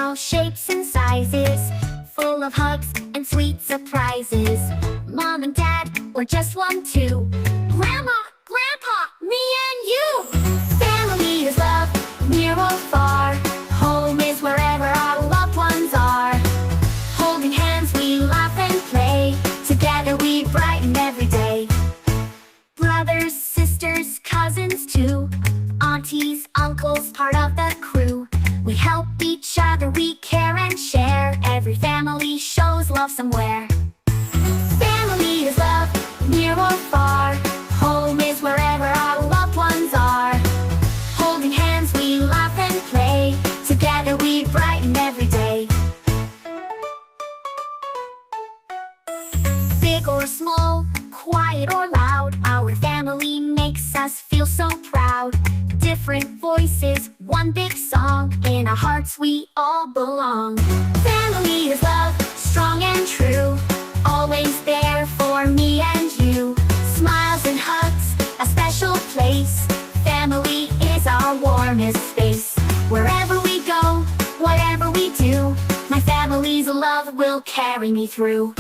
all shapes and sizes, full of hugs and sweet surprises. Mom and Dad, or just one, two. Grandma, Grandpa, me and you. Family is love, near or far. Home is wherever our loved ones are. Holding hands, we laugh and play. Together we brighten every day. Brothers, sisters, cousins too. Aunties, uncles, part of the crew. We help each other, we care and share. Every family shows love somewhere. Family is love, near or far. Home is wherever our loved ones are. Holding hands, we laugh and play. Together we brighten every day. Big or small, quiet or loud, our family makes us feel so proud. Different voices, one big song. In our hearts we all belong. Family is love, strong and true. Always there for me and you. Smiles and hugs, a special place. Family is our warmest space. Wherever we go, whatever we do, my family's love will carry me through.